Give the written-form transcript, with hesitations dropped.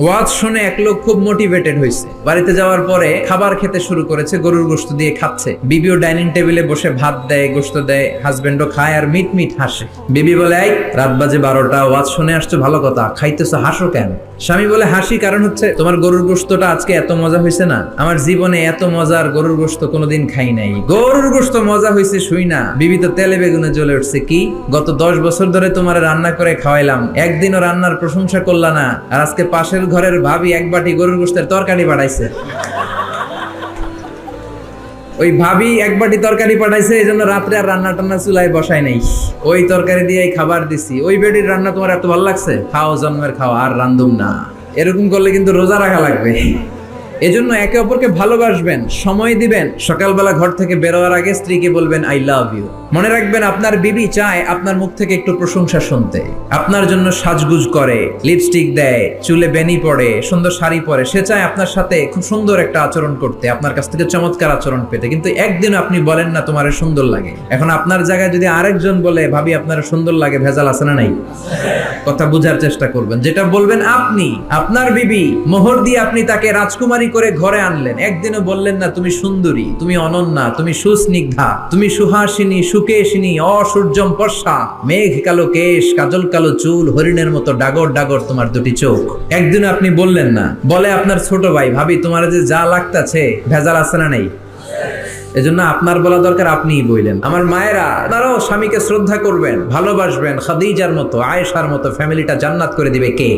ওয়াজ শুনে এক লোক খুব মোটিভেটেড হয়েছে। বাড়িতে যাওয়ার পরে খাবার খেতে শুরু করেছে, গরুর গোশত দিয়ে খাচ্ছে। বিবিও ডাইনিং টেবিলে বসে ভাত দেয়, গোশত দেয়, হাজবেন্ডও খায় আর মিট মিট হাসে। বিবি বলে, এই রাত বাজে 12টা, ওয়াজ শুনে আসছো ভালো কথা, খাইতেছো, হাসো কেন? স্বামী বলে, হাসি কারণ হচ্ছে তোমার গরুর গোশতটা আজকে এত মজা হয়েছে না, আমার জীবনে এত মজার গরুর গোশত কোনোদিন খাই নাই। গরুর গোশত মজা হয়েছে শুই না বিবি তো তেলে বেগুনে জ্বলে উঠছে। কি, গত 10 বছর ধরে তোমার রান্না করে খাওয়াইলাম, একদিনও রান্নার প্রশংসা করলা না, আর আজকে পাশের ঘরের ভাবি এক বাটি গরুর গোশতের তরকারি পাঠাইছে। ওই ভাবি এক বাটি তরকারি পাঠাইছে, এই জন্য রাত্রে আর রান্না টান্না চুলায় বসাই নাই, ওই তরকারি দিয়ে খাবার দিছি। ওই বেটির রান্না তোমার এত ভালো লাগছে, খাও জন্মের খাও, আর রান্ধুম না। এরকম করলে কিন্তু রোজা রাখা লাগবে। এজন্য একে অপরকে ভালোবাসবেন, সময় দিবেন। সকালবেলা ঘর থেকে বেরোয়ার আগে স্ত্রীকে বলবেন আই লাভ ইউ। মনে রাখবেন, আপনার বিবি চায় আপনার মুখ থেকে একটু প্রশংসা শুনতে। আপনার জন্য সাজগুজ করে, লিপস্টিক দেয়, চুলে বেনি পড়ে, সুন্দর শাড়ি পরে। সে চায় আপনার সাথে খুব সুন্দর একটা আচরণ করতে, আপনার কাছ থেকে চমৎকার আচরণ পেতে। কিন্তু একদিন আপনি বলেন না তোমার সুন্দর লাগে। এখন আপনার জায়গায় যদি আরেকজন বলে ভাবি আপনার সুন্দর লাগে, ভেজাল আছে না নাই? কথা বুঝার চেষ্টা করবেন। যেটা বলবেন আপনি, আপনার বিবি মোহর দিয়ে আপনি তাকে রাজকুমারী করে ঘরে আনলেন, একদিনও বললেন না তুমি সুন্দরী, তুমি অনন্যা, তুমি সুস্নিগ্ধা, তুমি সুহাসিনী, সুকেশিনী, অসূর্যম পর্ষা, মেঘ কালো কেশ, কাজল কালো চুল, হরিণের মতো ডাগর ডাগর তোমার দুটি চোখ। একদিন আপনি বললেন না। বলে আপনার ছোট ভাই, ভাবি তোমার যে যা লাগতাছে, ভেজাল আছে না নেই? এজন্য আপনার বলা দরকার, আপনিই বললেন। আমার মায়েরা, আপনারাও স্বামীকে শ্রদ্ধা করবেন, ভালোবাসবেন। খাদিজার মতো, আয়েশার মতো ফ্যামিলিটা জান্নাত করে দিবে কে?